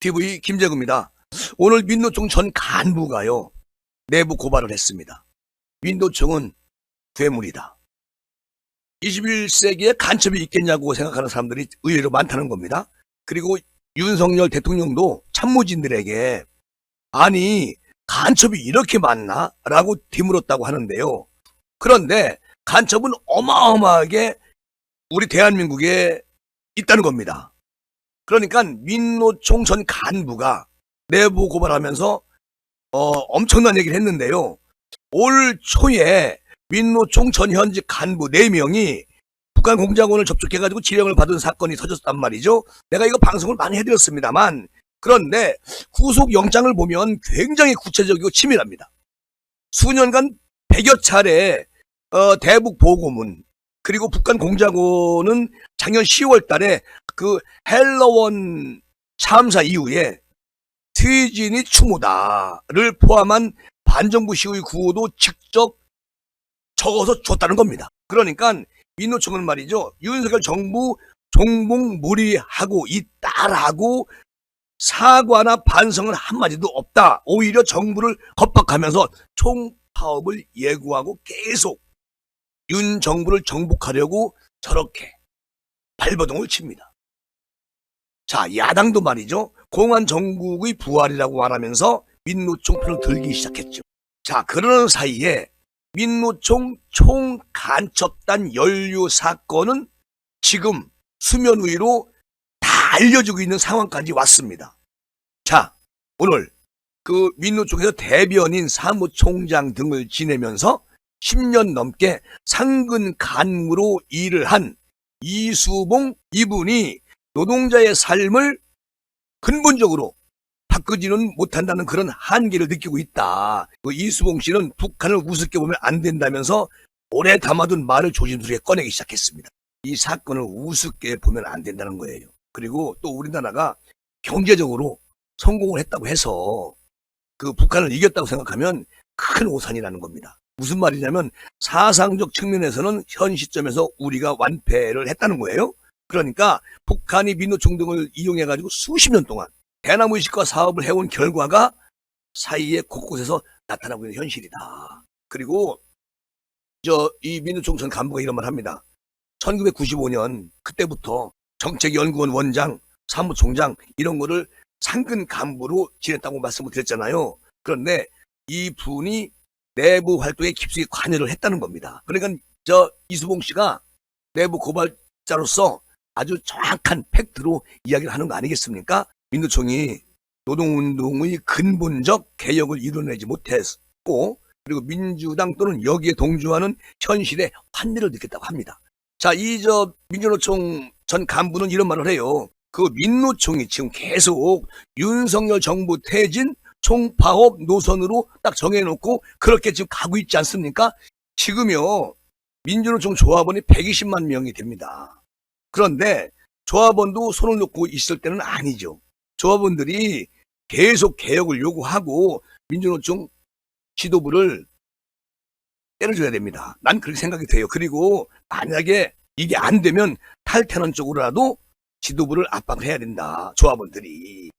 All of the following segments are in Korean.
TV 김재구입니다. 오늘 민노총 전 간부가요, 내부 고발을 했습니다. 민노총은 괴물이다. 21세기에 간첩이 있겠냐고 생각하는 사람들이 의외로 많다는 겁니다. 그리고 윤석열 대통령도 참모진들에게 아니 간첩이 이렇게 많나? 라고 되물었다고 하는데요. 그런데 간첩은 어마어마하게 우리 대한민국에 있다는 겁니다. 그러니까 민노총 전 간부가 내부 고발하면서 엄청난 얘기를 했는데요. 올 초에 민노총 전 현직 간부 4명이 북한 공작원을 접촉해가지고 지령을 받은 사건이 터졌단 말이죠. 내가 이거 방송을 많이 해드렸습니다만, 그런데 구속영장을 보면 굉장히 구체적이고 치밀합니다. 수년간 100여 차례 대북 보고문, 그리고 북한 공작원은 작년 10월 달에 그 헬러원 참사 이후에 트위진이 추모다를 포함한 반정부 시의 구호도 직접 적어서 줬다는 겁니다. 그러니까 민노총은 말이죠, 윤석열 정부 종북무리하고 있다라고 사과나 반성은 한마디도 없다. 오히려 정부를 겁박하면서 총파업을 예고하고 계속 윤 정부를 정복하려고 저렇게 발버둥을 칩니다. 자, 야당도 말이죠, 공안 정국의 부활이라고 말하면서 민노총 편을 들기 시작했죠. 자, 그러는 사이에 민노총 총간첩단 연루 사건은 지금 수면 위로 다 알려지고 있는 상황까지 왔습니다. 자, 오늘 그 민노총에서 대변인 사무총장 등을 지내면서 10년 넘게 상근 간무로 일을 한 이수봉 이분이 노동자의 삶을 근본적으로 바꾸지는 못한다는 그런 한계를 느끼고 있다. 그 이수봉 씨는 북한을 우습게 보면 안 된다면서 오래 담아둔 말을 조심스럽게 꺼내기 시작했습니다. 이 사건을 우습게 보면 안 된다는 거예요. 그리고 또 우리나라가 경제적으로 성공을 했다고 해서 그 북한을 이겼다고 생각하면 큰 오산이라는 겁니다. 무슨 말이냐면 사상적 측면에서는 현 시점에서 우리가 완패를 했다는 거예요. 그러니까 북한이 민노총 등을 이용해가지고 수십 년 동안 대남 의식과 사업을 해온 결과가 사이에 곳곳에서 나타나고 있는 현실이다. 그리고 이 민노총 전 간부가 이런 말 합니다. 1995년 그때부터 정책연구원 원장, 사무총장 이런 거를 상근 간부로 지냈다고 말씀을 드렸잖아요. 그런데 이 분이 내부 활동에 깊숙이 관여를 했다는 겁니다. 그러니까 이수봉 씨가 내부 고발자로서 아주 정확한 팩트로 이야기를 하는 거 아니겠습니까? 민노총이 노동운동의 근본적 개혁을 이뤄내지 못했고, 그리고 민주당 또는 여기에 동조하는 현실에 환대를 느꼈다고 합니다. 자, 민주노총 전 간부는 이런 말을 해요. 그 민노총이 지금 계속 윤석열 정부 퇴진 총파업 노선으로 딱 정해놓고 그렇게 지금 가고 있지 않습니까? 지금요, 민주노총 조합원이 120만 명이 됩니다. 그런데 조합원도 손을 놓고 있을 때는 아니죠. 조합원들이 계속 개혁을 요구하고 민주노총 지도부를 때려줘야 됩니다. 난 그렇게 생각이 돼요. 그리고 만약에 이게 안 되면 탈퇴하는 쪽으로라도 지도부를 압박을 해야 된다. 조합원들이,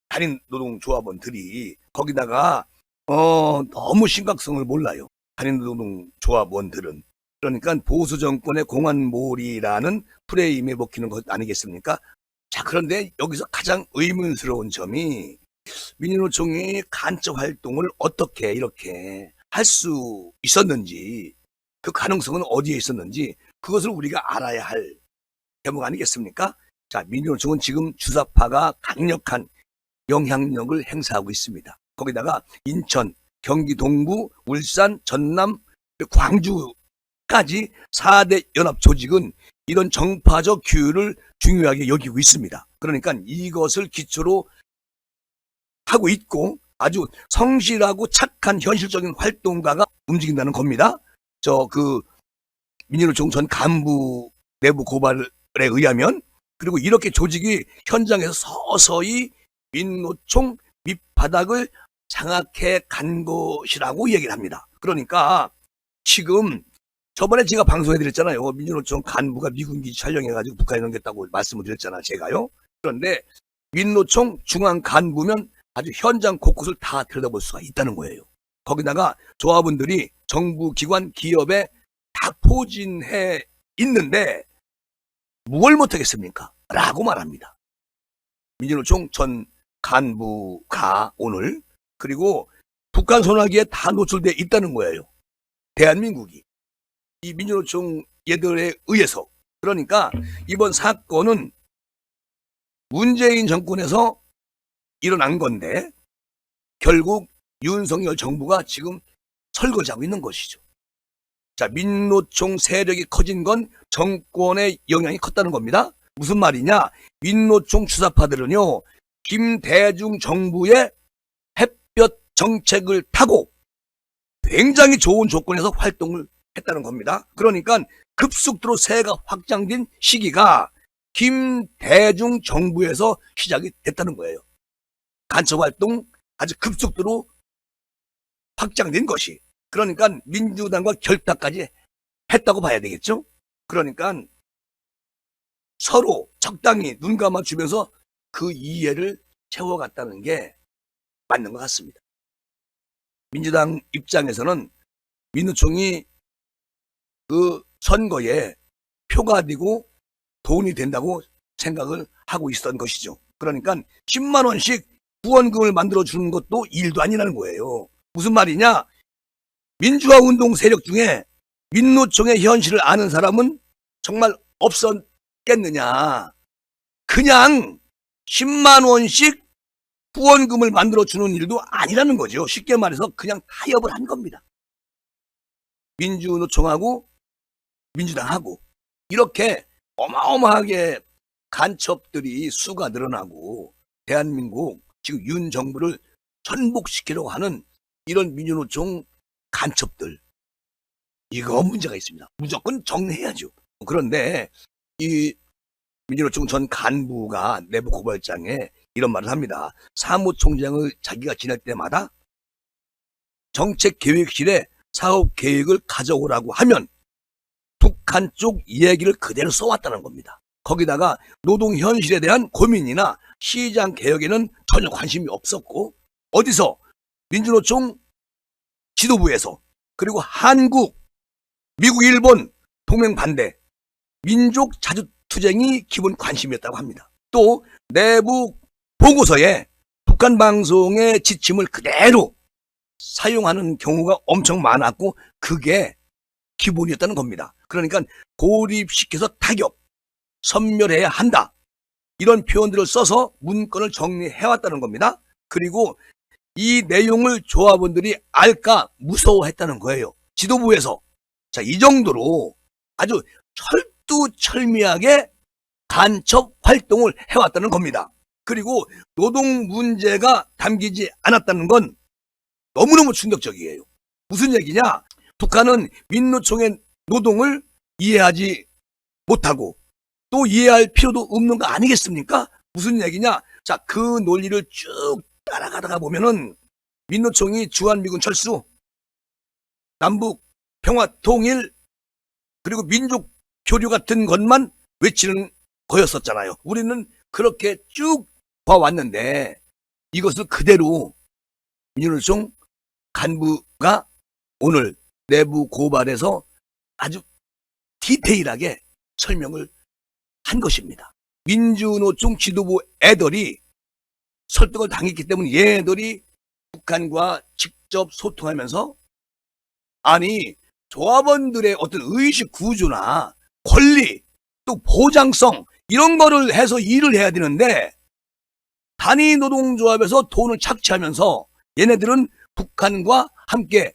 단임 노동 조합원들이. 거기다가 너무 심각성을 몰라요. 단임 노동 조합원들은. 그러니까 보수 정권의 공안몰이라는 프레임에 먹히는 것 아니겠습니까? 자, 그런데 여기서 가장 의문스러운 점이 민주노총이 간첩 활동을 어떻게 이렇게 할 수 있었는지, 그 가능성은 어디에 있었는지 그것을 우리가 알아야 할 대목 아니겠습니까? 자, 민주노총은 지금 주사파가 강력한 영향력을 행사하고 있습니다. 거기다가 인천, 경기 동부, 울산, 전남, 광주까지 4대 연합 조직은 이런 정파적 규율을 중요하게 여기고 있습니다. 그러니까 이것을 기초로 하고 있고 아주 성실하고 착한 현실적인 활동가가 움직인다는 겁니다. 민주노총 전 간부 내부 고발에 의하면. 그리고 이렇게 조직이 현장에서 서서히 민노총 밑바닥을 장악해 간 것이라고 얘기를 합니다. 그러니까 지금 저번에 제가 방송해드렸잖아요. 민주노총 간부가 미군 기지 촬영해가지고 북한에 넘겼다고 말씀을 드렸잖아요. 제가요. 그런데 민노총 중앙 간부면 아주 현장 곳곳을 다 들여다볼 수가 있다는 거예요. 거기다가 조합원들이 정부 기관 기업에 다 포진해 있는데 뭘 못하겠습니까? 라고 말합니다. 민주노총 전 간부가 오늘, 그리고 북한 소나기에 다 노출돼 있다는 거예요. 대한민국이 이 민주노총 얘들에 의해서. 그러니까 이번 사건은 문재인 정권에서 일어난 건데 결국 윤석열 정부가 지금 설거지하고 있는 것이죠. 자, 민노총 세력이 커진 건 정권의 영향이 컸다는 겁니다. 무슨 말이냐? 민노총 주사파들은요, 김대중 정부의 햇볕 정책을 타고 굉장히 좋은 조건에서 활동을 했다는 겁니다. 그러니까 급속도로 세가 확장된 시기가 김대중 정부에서 시작이 됐다는 거예요. 간첩 활동 아주 급속도로 확장된 것이. 그러니까 민주당과 결탁까지 했다고 봐야 되겠죠. 그러니까 서로 적당히 눈 감아주면서 그 이해를 채워갔다는 게 맞는 것 같습니다. 민주당 입장에서는 민노총이 그 선거에 표가 되고 돈이 된다고 생각을 하고 있었던 것이죠. 그러니까 10만 원씩 후원금을 만들어주는 것도 일도 아니라는 거예요. 무슨 말이냐? 민주화 운동 세력 중에 민노총의 현실을 아는 사람은 정말 없었겠느냐. 그냥 10만 원씩 후원금을 만들어주는 일도 아니라는 거죠. 쉽게 말해서 그냥 타협을 한 겁니다. 민주노총하고 민주당하고 이렇게 어마어마하게 간첩들이 수가 늘어나고 대한민국 지금 윤 정부를 전복시키려고 하는 이런 민주노총 간첩들, 이거 문제가 있습니다. 무조건 정리해야죠. 그런데 이 민주노총 전 간부가 내부 고발장에 이런 말을 합니다. 사무총장을 자기가 지낼 때마다 정책계획실에 사업계획을 가져오라고 하면 북한 쪽 이야기를 그대로 써왔다는 겁니다. 거기다가 노동 현실에 대한 고민이나 시장 개혁에는 전혀 관심이 없었고, 어디서 민주노총 지도부에서, 그리고 한국, 미국, 일본 동맹 반대, 민족 자주투쟁이 기본 관심이었다고 합니다. 또 내부 보고서에 북한 방송의 지침을 그대로 사용하는 경우가 엄청 많았고 그게 기본이었다는 겁니다. 그러니까 고립시켜서 타격, 섬멸해야 한다, 이런 표현들을 써서 문건을 정리해왔다는 겁니다. 그리고 이 내용을 조합원들이 알까 무서워했다는 거예요. 지도부에서. 자, 이 정도로 아주 철두철미하게 간첩 활동을 해왔다는 겁니다. 그리고 노동 문제가 담기지 않았다는 건 너무너무 충격적이에요. 무슨 얘기냐? 북한은 민노총의 노동을 이해하지 못하고 또 이해할 필요도 없는 거 아니겠습니까? 무슨 얘기냐? 자, 그 논리를 쭉 따라가다가 보면은 민노총이 주한미군 철수, 남북 평화 통일, 그리고 민족 교류 같은 것만 외치는 거였었잖아요. 우리는 그렇게 쭉 봐왔는데 이것을 그대로 민주노총 간부가 오늘 내부 고발에서 아주 디테일하게 설명을 한 것입니다. 민주노총 지도부 애들이 설득을 당했기 때문에 얘들이 북한과 직접 소통하면서, 아니 조합원들의 어떤 의식 구조나 권리 또 보장성 이런 거를 해서 일을 해야 되는데 단위 노동조합에서 돈을 착취하면서 얘네들은 북한과 함께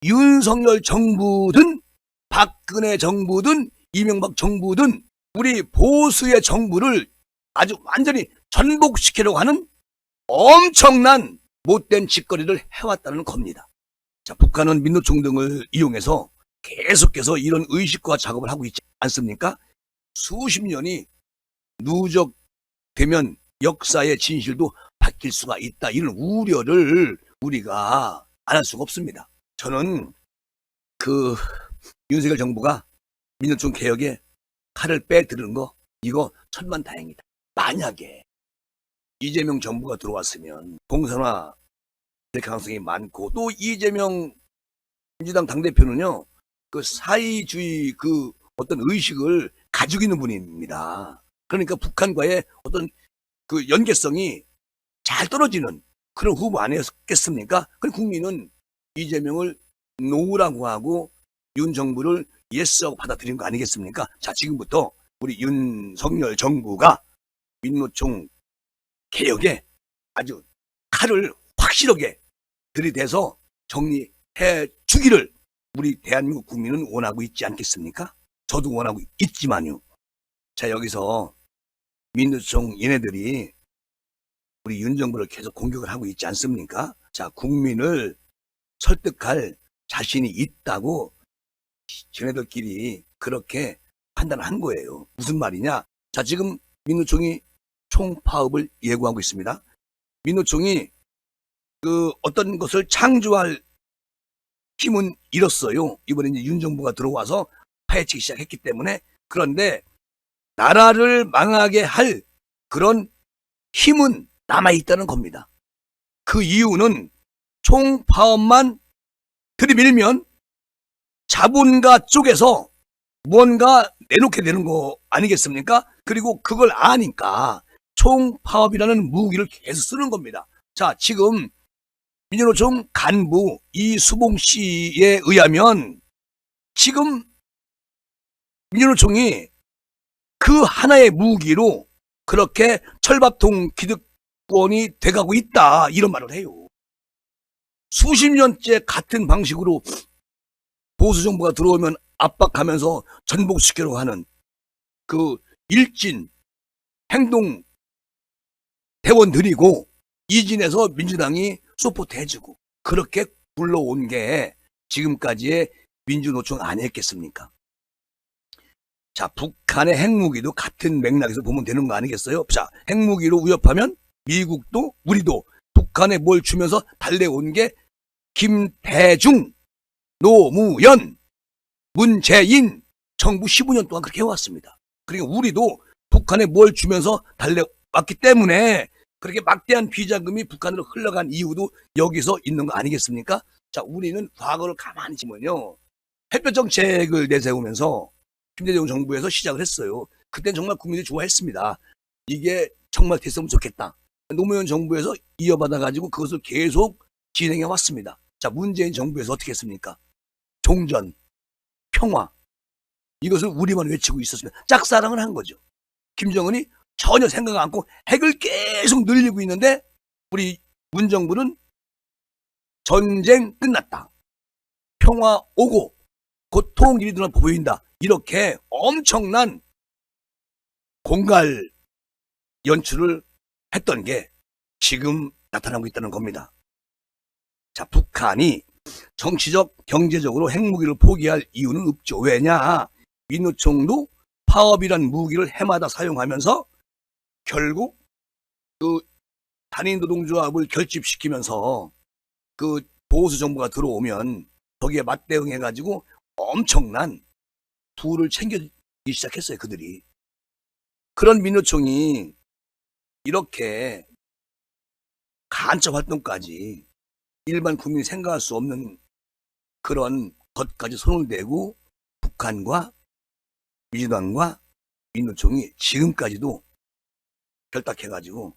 윤석열 정부든 박근혜 정부든 이명박 정부든 우리 보수의 정부를 아주 완전히 전복시키려고 하는 엄청난 못된 짓거리를 해왔다는 겁니다. 자, 북한은 민노총 등을 이용해서 계속해서 이런 의식화 작업을 하고 있지 않습니까? 수십 년이 누적되면 역사의 진실도 바뀔 수가 있다, 이런 우려를 우리가 안 할 수가 없습니다. 저는 그 윤석열 정부가 민노총 개혁에 칼을 빼드는 거, 이거 천만다행이다. 만약에 이재명 정부가 들어왔으면 공산화 될 가능성이 많고, 또 이재명 민주당 당대표는요, 그 사회주의 그 어떤 의식을 가지고 있는 분입니다. 그러니까 북한과의 어떤 그 연계성이 잘 떨어지는 그런 후보 아니었겠습니까? 그 국민은 이재명을 노라고 하고 윤 정부를 예스하고 받아들인 거 아니겠습니까? 자, 지금부터 우리 윤석열 정부가 민노총 개혁에 아주 칼을 확실하게 들이대서 정리해 주기를 우리 대한민국 국민은 원하고 있지 않겠습니까? 저도 원하고 있지만요. 자, 여기서 민노총 얘네들이 우리 윤 정부를 계속 공격을 하고 있지 않습니까? 자, 국민을 설득할 자신이 있다고 쟤네들끼리 그렇게 판단한 거예요. 무슨 말이냐? 자, 지금 민노총이 총파업을 예고하고 있습니다. 민노총이 그 어떤 것을 창조할 힘은 잃었어요. 이번에 이제 윤 정부가 들어와서 파헤치기 시작했기 때문에. 그런데 나라를 망하게 할 그런 힘은 남아있다는 겁니다. 그 이유는 총파업만 들이밀면 자본가 쪽에서 뭔가 내놓게 되는 거 아니겠습니까? 그리고 그걸 아니까 총파업이라는 무기를 계속 쓰는 겁니다. 자, 지금 민주노총 간부 이수봉 씨에 의하면 지금 민주노총이 그 하나의 무기로 그렇게 철밥통 기득권이 돼가고 있다, 이런 말을 해요. 수십 년째 같은 방식으로 보수정부가 들어오면 압박하면서 전복시키려고 하는 그 일진 행동 대원들이고, 이진에서 민주당이 서포트 해주고 그렇게 굴러온 게 지금까지의 민주노총 아니었겠습니까? 자, 북한의 핵무기도 같은 맥락에서 보면 되는 거 아니겠어요? 자, 핵무기로 위협하면 미국도 우리도 북한에 뭘 주면서 달래온 게 김대중, 노무현, 문재인 정부 15년 동안 그렇게 해왔습니다. 그러니까 우리도 북한에 뭘 주면서 달래왔기 때문에 그렇게 막대한 비자금이 북한으로 흘러간 이유도 여기서 있는 거 아니겠습니까? 자, 우리는 과거를 가만히 보면요, 햇볕 정책을 내세우면서 김대중 정부에서 시작을 했어요. 그때는 정말 국민들이 좋아했습니다. 이게 정말 됐으면 좋겠다. 노무현 정부에서 이어받아가지고 그것을 계속 진행해 왔습니다. 자, 문재인 정부에서 어떻게 했습니까? 종전, 평화, 이것을 우리만 외치고 있었습니다. 짝사랑을 한 거죠. 김정은이 전혀 생각 않고 핵을 계속 늘리고 있는데 우리 문정부는 전쟁 끝났다, 평화 오고 곧 통일이 눈에 보인다, 이렇게 엄청난 공갈 연출을 했던 게 지금 나타나고 있다는 겁니다. 자, 북한이 정치적, 경제적으로 핵무기를 포기할 이유는 없죠. 왜냐? 민노총도 파업이란 무기를 해마다 사용하면서 결국 그 단위 노동조합을 결집시키면서 그 보수 정부가 들어오면 거기에 맞대응해가지고 엄청난 부를 챙겨주기 시작했어요, 그들이. 그런 민노총이 이렇게 간첩 활동까지 일반 국민이 생각할 수 없는 그런 것까지 손을 대고 북한과 민주당과 민노총이 지금까지도 결탁해가지고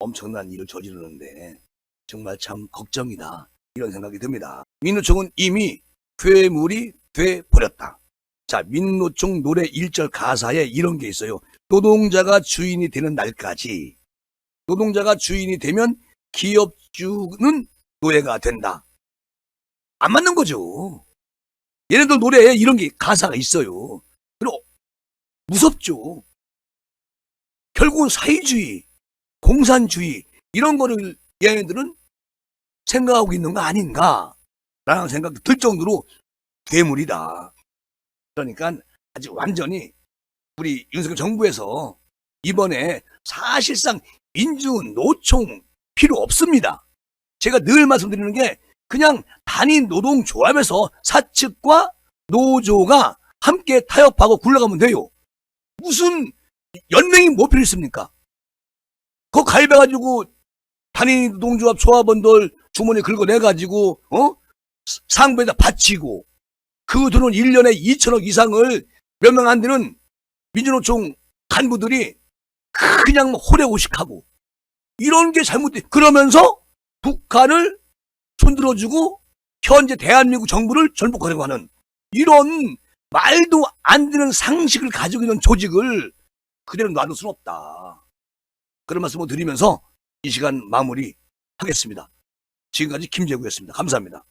엄청난 일을 저지르는데 정말 참 걱정이다, 이런 생각이 듭니다. 민노총은 이미 괴물이 돼버렸다. 자, 민노총 노래 1절 가사에 이런 게 있어요. 노동자가 주인이 되는 날까지, 노동자가 주인이 되면 기업주는 노예가 된다. 안 맞는 거죠. 얘네들 노래에 이런 게 가사가 있어요. 그리고 무섭죠. 결국은 사회주의, 공산주의, 이런 거를 얘네들은 생각하고 있는 거 아닌가 라는 생각도 들 정도로 괴물이다. 그러니까 아주 완전히 우리 윤석열 정부에서 이번에 사실상 민주노총 필요 없습니다. 제가 늘 말씀드리는 게 그냥 단위 노동조합에서 사측과 노조가 함께 타협하고 굴러가면 돼요. 무슨 연맹이 뭐 필요 있습니까? 그거 가입해가지고 단위노동조합 조합원들 주머니에 긁어내가지고 상부에다 바치고 그 돈은 1년에 2천억 이상을 몇 명 안 되는 민주노총 간부들이 그냥 호래호식하고 이런 게 잘못돼. 그러면서 북한을 손들어주고 현재 대한민국 정부를 전복하려고 하는 이런 말도 안 되는 상식을 가지고 있는 조직을 그대로 놔둘 수는 없다. 그런 말씀을 드리면서 이 시간 마무리하겠습니다. 지금까지 김재구였습니다. 감사합니다.